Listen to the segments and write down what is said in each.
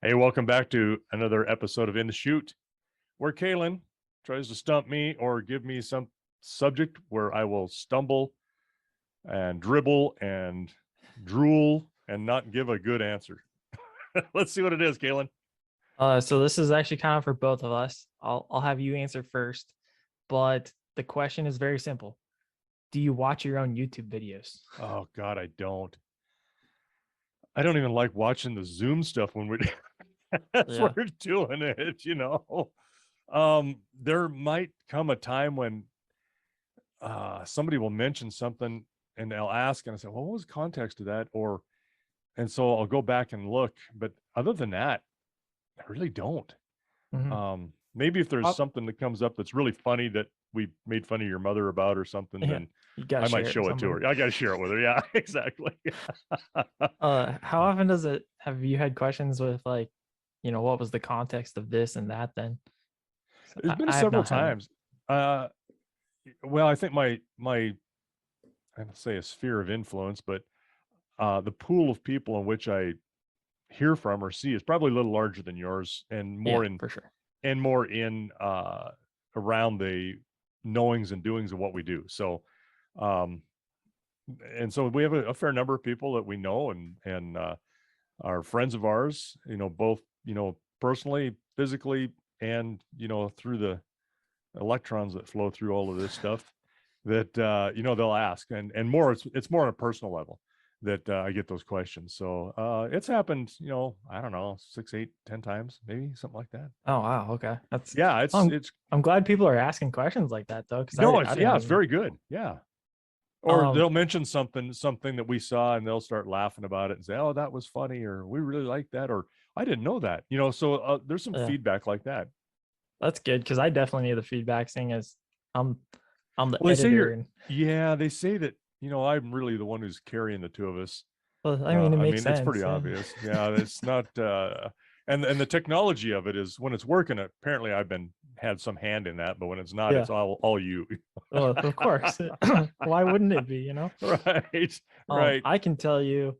Hey, welcome back to another episode of In the Chute, where Calen tries to stump me or give me some subject where I will stumble and dribble and drool and not give a good answer. Let's see what it is, Calen. So this is actually kind of for both of us. I'll have you answer first, but the question is very simple. Do you watch your own YouTube videos? Oh God, I don't. I don't even like watching the Zoom stuff when we're that's Yeah. we're doing it. There might come a time when somebody will mention something and they'll ask and I say, well, what was the context of that? And so I'll go back and look. But other than that, I really don't. Mm-hmm. Maybe if there's something that comes up that's really funny that we made fun of your mother about or something, Yeah, then you gotta I might share it with show it to somebody. her. I got to share it with her. Yeah, exactly. How often have you had questions with like, what was the context of this and that then? 'Cause There's been I have several not had that. times. Uh, well, I think my I don't say a sphere of influence, but the pool of people in which I hear from or see is probably a little larger than yours and Yeah, for sure. more in around the knowings and doings of what we do. So um and so we have a fair number of people that we know and are friends of ours, both, personally, physically, and through the electrons that flow through all of this stuff that they'll ask and more it's more on a personal level that I get those questions. So it's happened, I don't know, 6, 8, 10 times, maybe something like that. Oh wow, okay. That's Yeah, I'm it's I'm glad people are asking questions like that though, because no, I it's didn't yeah, it's even very good. Yeah. Or um they'll mention something that we saw and they'll start laughing about it and say, oh, that was funny, or we really like that, or I didn't know that, so there's some yeah. feedback like that. That's good because I definitely need the feedback, seeing as I'm I'm the Well, they say editor you're, and yeah, they say that, I'm really the one who's carrying the two of us. well, I mean it I makes mean, it's pretty sense. Yeah. obvious. Yeah, it's not, and the technology of it is when it's working. Apparently, I've been had some hand in that, but when it's not, Yeah. it's all you. Well, of course. Why wouldn't it be, Right, right. I can tell you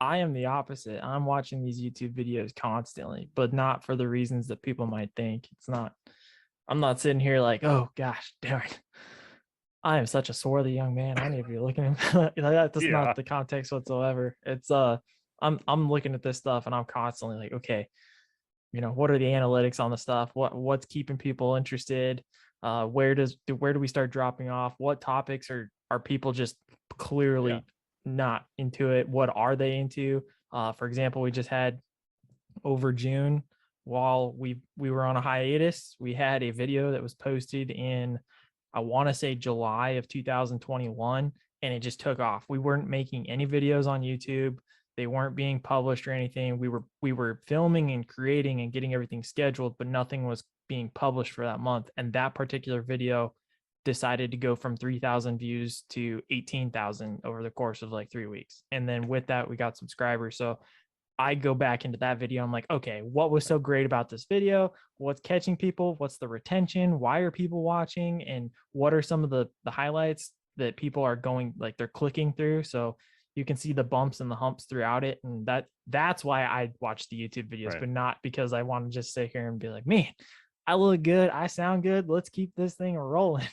I am the opposite. I'm watching these YouTube videos constantly, but not for the reasons that people might think. I'm not sitting here like, oh gosh, darn, I am such a swarthy young man. I need to be looking at that. That's Yeah, not the context whatsoever. It's I'm looking at this stuff and I'm constantly like, okay, what are the analytics on the stuff? What's keeping people interested? Where do we start dropping off? What topics are people just yeah, clearly not into it? What are they into? For example, we just had over June, while we were on a hiatus, we had a video that was posted in, I want to say, July of 2021, and it just took off. We weren't making any videos on YouTube. They weren't being published or anything. We were filming and creating and getting everything scheduled, but nothing was being published for that month. And that particular video decided to go from 3,000 views to 18,000 over the course of like 3 weeks. And then with that, we got subscribers. So I go back into that video. I'm like, okay, what was so great about this video? What's catching people? What's the retention? Why are people watching? And what are some of the highlights that people are going, like, they're clicking through? So you can see the bumps and the humps throughout it. And that's why I watch the YouTube videos, right. but not because I want to just sit here and be like, man, I look good, I sound good, let's keep this thing rolling.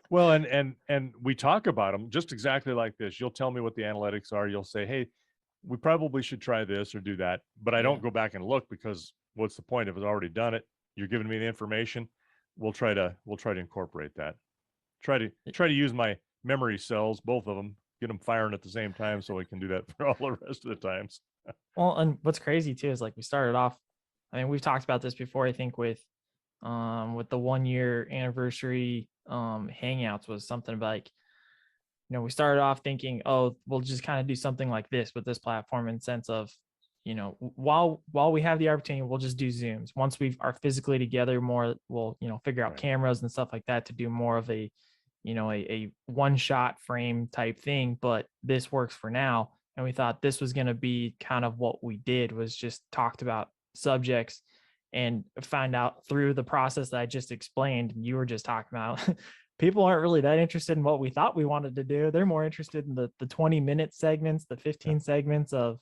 Well, and we talk about them just exactly like this. You'll tell me what the analytics are. You'll say, hey, we probably should try this or do that. But I Yeah. don't go back and look because what's the point if it's already done it? You're giving me the information. We'll try to incorporate that. Try to use my memory cells, both of them, get them firing at the same time so we can do that for all the rest of the times. Well, and what's crazy too is, like, we started off, I mean, we've talked about this before, I think, with the 1 year anniversary hangouts, was something like, we started off thinking, oh, we'll just kind of do something like this with this platform, in sense of, while we have the opportunity, we'll just do Zooms. Once we are physically together more, we'll, figure out Right. cameras and stuff like that to do more of a one shot frame type thing. But this works for now. And we thought this was going to be kind of what we did, was just talked about subjects, and find out through the process that I just explained, and you were just talking about, people aren't really that interested in what we thought we wanted to do. They're more interested in the 20-minute segments, the Yeah. 15 segments of,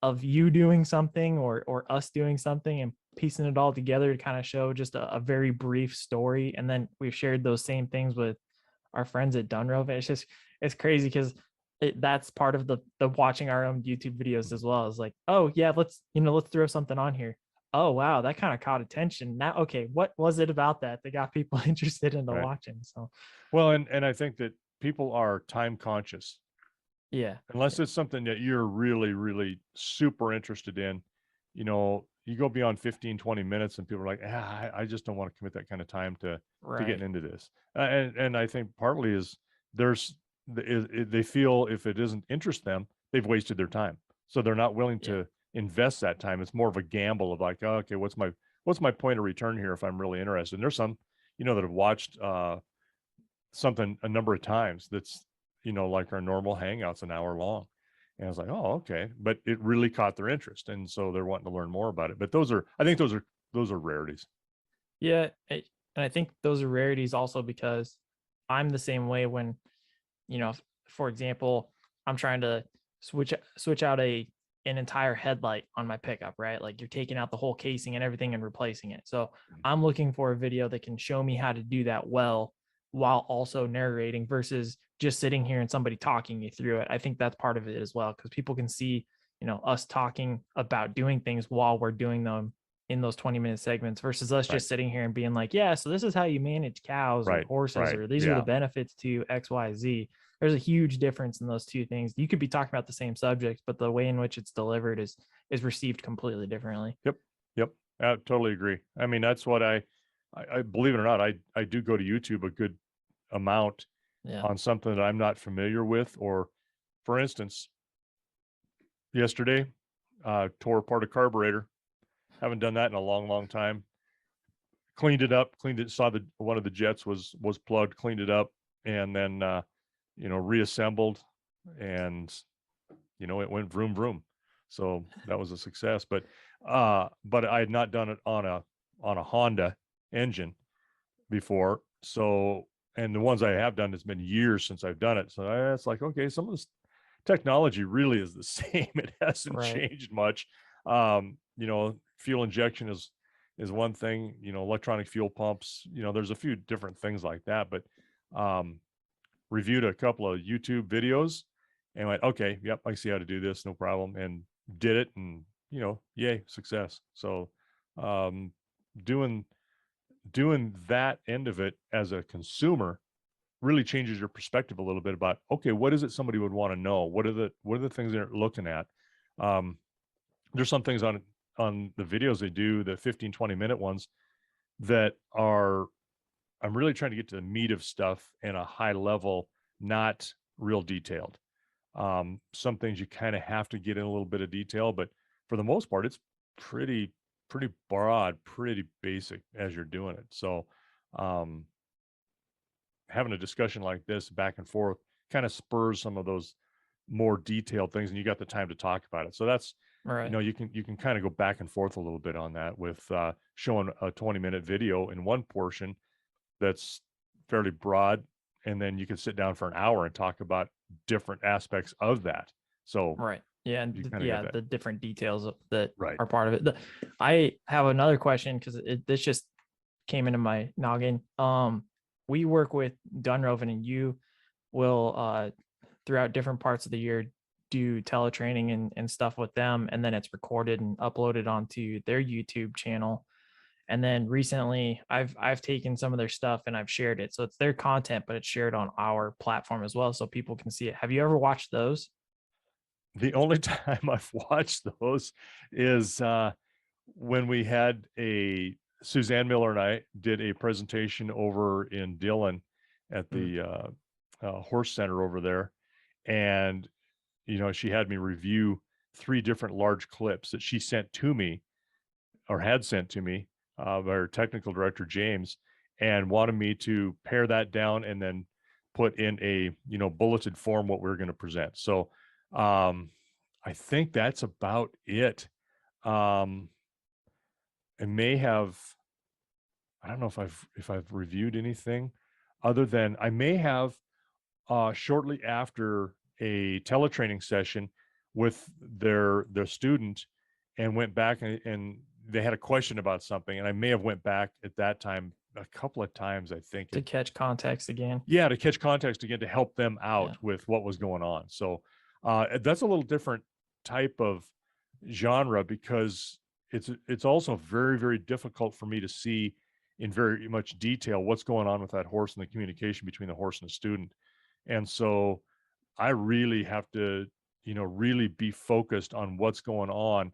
of you doing something or us doing something and piecing it all together to kind of show just a very brief story. And then we've shared those same things with our friends at Dunrove. It's just, it's crazy because that's part of the watching our own YouTube videos as well. Is like, oh yeah, let's throw something on here. Oh wow, that kind of caught attention. Now, okay, what was it about that got people interested into Right. watching? So Well, and I think that people are time conscious. yeah, Unless it's something that you're really, really super interested in, you go beyond 15, 20 minutes and people are like, I just don't want to commit that kind of time to right. getting into this. And I think partly is there's, they feel if it doesn't interest them, they've wasted their time. So they're not willing Yeah, to invest that time. It's more of a gamble of like, oh, okay, what's my point of return here if I'm really interested? And there's some, that have watched something a number of times that's, like our normal hangouts an hour long. And I was like, oh, okay. But it really caught their interest. And so they're wanting to learn more about it. But I think those are rarities. yeah. And I think those are rarities also because I'm the same way when, for example, I'm trying to switch out an entire headlight on my pickup, right? Like you're taking out the whole casing and everything and replacing it. So I'm looking for a video that can show me how to do that well while also narrating versus just sitting here and somebody talking me through it. I think that's part of it as well because people can see, us talking about doing things while we're doing them in those 20-minute segments versus us Right. just sitting here and being like, yeah, so this is how you manage cows or Right. horses, Right. or these are the Yeah. benefits to XYZ. There's a huge difference in those two things. You could be talking about the same subject, but the way in which it's delivered is received completely differently. Yep. Yep. I totally agree. I mean, that's what I believe it or not, I do go to YouTube a good amount Yeah. on something that I'm not familiar with. Or for instance, yesterday, tore apart a carburetor. Haven't done that in a long, long time. Cleaned it up, saw that one of the jets was plugged, cleaned it up, and then reassembled, and it went vroom vroom. So that was a success. But I had not done it on a Honda engine before. So, and the ones I have done, it's been years since I've done it. So it's like, okay, some of this technology really is the same. It hasn't Right. changed much. Fuel injection is one thing, electronic fuel pumps, there's a few different things like that, but um reviewed a couple of YouTube videos and went, okay, yep, I see how to do this, no problem, and did it, and yay, success. So um doing doing that end of it as a consumer really changes your perspective a little bit about, okay, what is it somebody would want to know? What are the things they're looking at? Um, there's some things on the videos they do, the 15, 20-minute ones that are, I'm really trying to get to the meat of stuff in a high level, not real detailed. Some things you kind of have to get in a little bit of detail, but for the most part, it's pretty, pretty broad, pretty basic as you're doing it. So, um, having a discussion like this back and forth kind of spurs some of those more detailed things, and you got the time to talk about it. So that's, Right. you can kind of go back and forth a little bit on that with showing a 20-minute video in one portion that's fairly broad, and then you can sit down for an hour and talk about different aspects of that. So Right. Yeah. And you kind of got yeah, that the different details that right. are part of it. I have another question because this just came into my noggin. We work with Dunroven, and you will throughout different parts of the year do teletraining and stuff with them, and then it's recorded and uploaded onto their YouTube channel. And then recently I've taken some of their stuff and I've shared it. So it's their content, but it's shared on our platform as well so people can see it. Have you ever watched those? The only time I've watched those is when we had Suzanne Miller and I did a presentation over in Dillon at Mm, the horse center over there. And, she had me review 3 different large clips that she sent to me, or had sent to me, by our technical director, James, and wanted me to pare that down and then put in a, bulleted form what we are going to present. So, um, I think that's about it. Um, I may have, I don't know if I've reviewed anything other than I may have shortly after a teletraining session, with their student, and went back, and they had a question about something, and I may have went back at that time a couple of times, I think, To catch context again. yeah, to catch context again, to help them Yeah. out with what was going on. So that's a little different type of genre, because it's also very, very difficult for me to see in very much detail what's going on with that horse and the communication between the horse and the student. And so I really have to, really be focused on what's going on,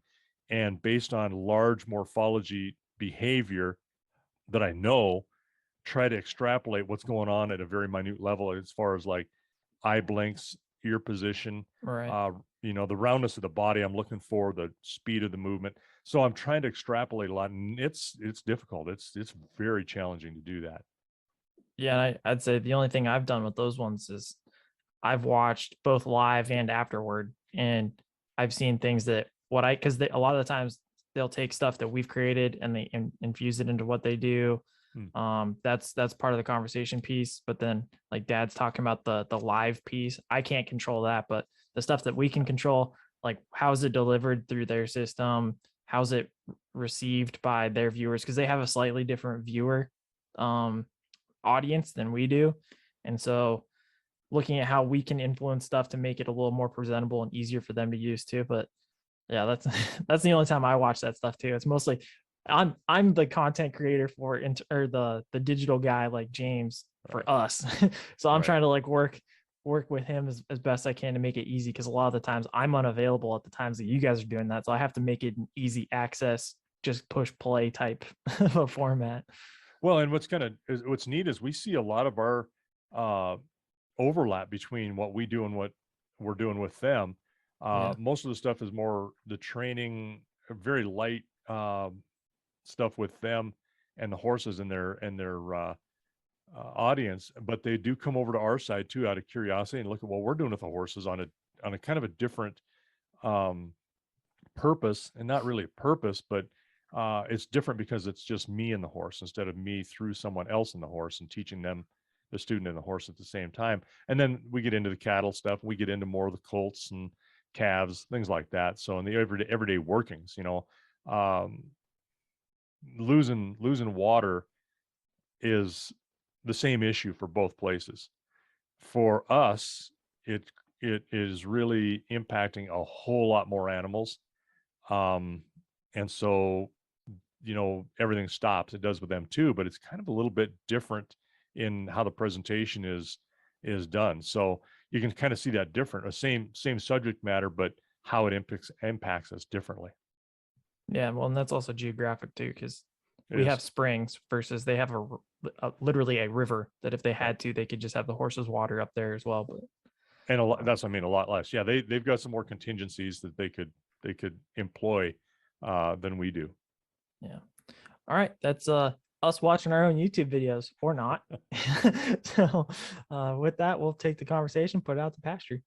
and based on large morphology behavior that I know, try to extrapolate what's going on at a very minute level, as far as like eye blinks, ear position, Right. the roundness of the body. I'm looking for the speed of the movement. So I'm trying to extrapolate a lot, and it's difficult. It's very challenging to do that. Yeah, I'd say the only thing I've done with those ones is I've watched both live and afterward, and I've seen things that because a lot of the times they'll take stuff that we've created and they infuse it into what they do. Hmm. That's part of the conversation piece. But then, like Dad's talking about the live piece, I can't control that, but the stuff that we can control, like how's it delivered through their system, how's it received by their viewers, because they have a slightly different viewer audience than we do, and so looking at how we can influence stuff to make it a little more presentable and easier for them to use too. But yeah, that's that's the only time I watch that stuff too. It's mostly I'm the content creator for or the digital guy like James for Right. us. So I'm Right. trying to like work with him as best I can to make it easy, because a lot of the times I'm unavailable at the times that you guys are doing that. So I have to make it an easy access, just push play type of a format. Well, and what's neat is we see a lot of our uh, overlap between what we do and what we're doing with them. Yeah. Most of the stuff is more the training, very light stuff with them and the horses and their audience, but they do come over to our side too, out of curiosity, and look at what we're doing with the horses on a kind of a different um, purpose, and not really a purpose, but it's different because it's just me and the horse instead of me through someone else in the horse, and teaching them, the student and the horse, at the same time. And then we get into the cattle stuff. We get into more of the colts and calves, things like that. So in the everyday workings, um, losing water is the same issue for both places. For us, it it is really impacting a whole lot more animals. Um, and so, everything stops. It does with them too, but it's kind of a little bit different in how the presentation is done. So you can kind of see that different, a same subject matter, but how it impacts us differently. Yeah, well, and that's also geographic too, because It we is. have springs versus they have literally a river that if they Right. had to, they could just have the horses water up there as well. But And a lot, that's, I mean, a lot less. Yeah, they've got some more contingencies that they could employ than we do. yeah. All right, that's us watching our own YouTube videos or not. So with that, we'll take the conversation, put it out to pasture.